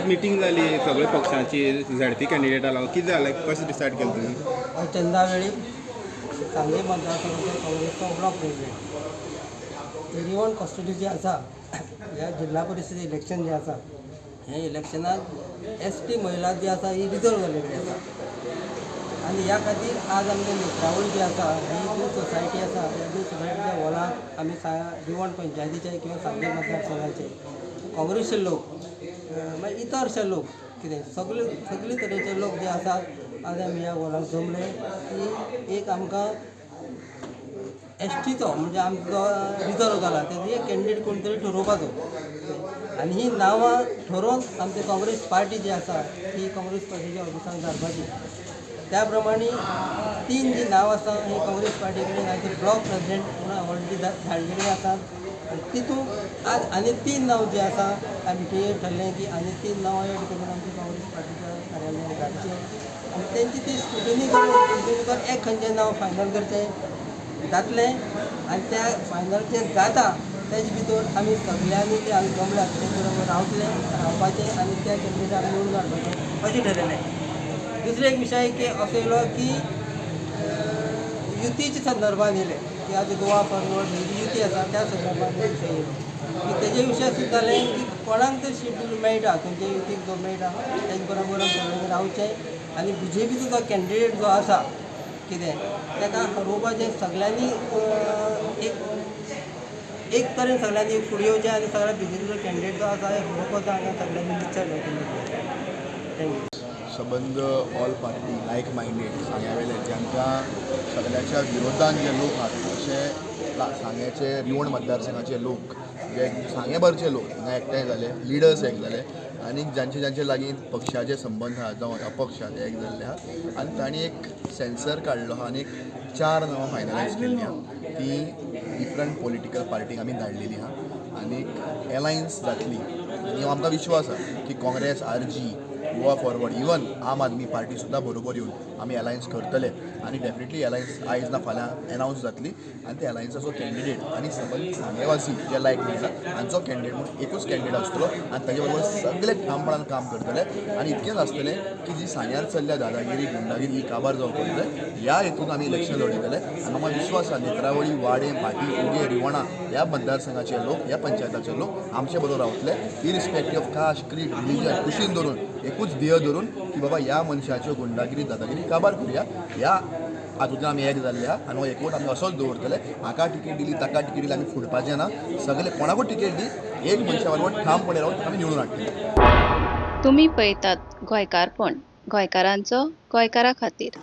Meeting जाली सगळे पक्षांची झडपी कॅन्डिडेटा लागून कितें जालें कशें डिसायड केलें तुमी? चंदावेळी सांगली मतदारसंघाचो काँग्रेसचो ब्लॉक प्रेसिडेंट एरिवन कॉन्स्टिट्युन्सी जी आसा ह्या जिल्हा परिषद इलेक्शन जे आसा हे इलेक्शनात ST महिला जी आसा ही रिजर्व जाल्लेली आसा आनी ह्या खातीर आज आमचे नेत्रावळी जी आसा ही जी सोसायटी आसा ह्या जी सोसायटीच्या हॉलाक आमी दिवण पंचायतीचे किंवा सांगली मतदारसंघाचे काँग्रेसचे लोक मागीर इतरशे लोक कितें सगळे तरेचे लोक जे आसात आज आमी ह्या हॉलाक जमले की एक आमकां STचो म्हणजे आमचो रिजर्व जाला तेजो एक कॅन्डिडेट कोण तरी ठरोवपाचो आनी ही नांवां ठरोवन आमची काँग्रेस पार्टी जी आसा ती काँग्रेस पार्टीच्या ऑफिसान धाडपाची त्या प्रमाणे 3 जी नांव आसा ही काँग्रेस पार्टी कडेन आयज ब्लॉक प्रेसिडेंट म्हणून ऑलरेडी धाडलेली आसात आनी तितूंत आज आनी 3 नांव जी आसा आमी ते ठरलें की आनी 3 नांवां एड करून आमच्या काँग्रेस पार्टीच्या कार्यालयान धाडचें आनी तेंची ती स्क्रुटिनी करून एक खंयचें नांव फायनल करचें जातलें आनी त्या फायनलचें जाता तेजे भितर आमी सगळ्यांनी ते आमी जमल्यात ते बरोबर रावपाचें आनी त्या कॅन्डिडेटाक निवडून हाडपाचें अशें ठरयलें. दुसरो एक विशय की असो येयलो की युतीच्या संदर्भात येयलें की आज गोवा फॉरवर्ड ही युती आसा त्या संदर्भात विशय येयलो की तेजे विशय सुद्दां जालें की कोणाक तर शेड्यूल मेळटा खंयच्या युतीक जो मेळटा तेजे बरोबर सगळें रावचें आनी BJPचो जो कॅन्डिडेट जो आसा कितें ताका हरोवपाचें सगळ्यांनी एक तरेन सगळ्यांनी फुडें येवचें आनी सगळ्या BJPचो कॅन्डिडेट जो आसा हरोवपाचो हांगा सगळ्यांनी निश्चय थँक्यू. संबंध ऑल पार्टी लायक मायंडेड सांग्यावेले जांकां सगळ्याच्या विरोधान जे लोक आहात अशे सांग्याचे रिवण मतदारसंघाचे लोक जे सांगेभरचे लोक हांगा एकठांय जाले लिडर्स एक जाले आनी जांचे लागीं पक्षाचे संबंध आहा जावं अपक्ष ते एक जाल्ले आहा आनी तांणी एक सेन्सर काडलो आहा आनी 4 नांवां फायनलायज केल्लीं आहा ती डिफरंट पॉलिटिकल पार्टीक आमी धाडलेली आहा आनी एलायन्स जातली आनी आमकां विश्वास आहा की Congress RG Goa forward even आम आदमी पार्टी सुद्दां बरोबर येवन आमी एलायन्स करतले आनी डेफिनेटली एलायन्स आयज ना फाल्यां एनावन्स जातली आनी त्या एलायन्साचो कॅन्डिडेट आनी सबंद सांगेवासी जे लायक मेळटा हांचो कॅन्डिडेट म्हणून एकूच कॅन्डिडेट आसतलो आनी ताजे बरोबर सगळे ठामपणान काम करतले आनी इतकेंच आसतलें की जी सांग्यार चल्ल्या दादागिरी गुंडागिरी ही काबार जावंक जाय ह्या हेतून आमी इलेक्शन लढयतले आनी म्हाका विश्वास आहा नेत्रावळी वाडे भाटी उगे रिवणा ह्या मतदारसंघाचे लोक ह्या पंचायताचे लोक आमचे बरोबर रावतले irrespective of caste creed religion कुशीन धरून एकूच ध्येय धरून की बाबा ह्या मनशाच्यो गुंडागिरी दादागिरी काबार करुया ह्या हातूंतल्यान आमी एक जाल्ले आहा आनी हो एकवट आमी असोच दवरतले हाका टिकेट दिली ताका टिकेट दिली आमी फुडपाचें ना सगळे कोणाकूय टिकेट दी एक मनशा बरोबर ठामपणे रावन आमी निवडून हाडटले. तुम्ही पळयतात गोंयकारपण गोंयकारांचो गोंयकारा खातीर.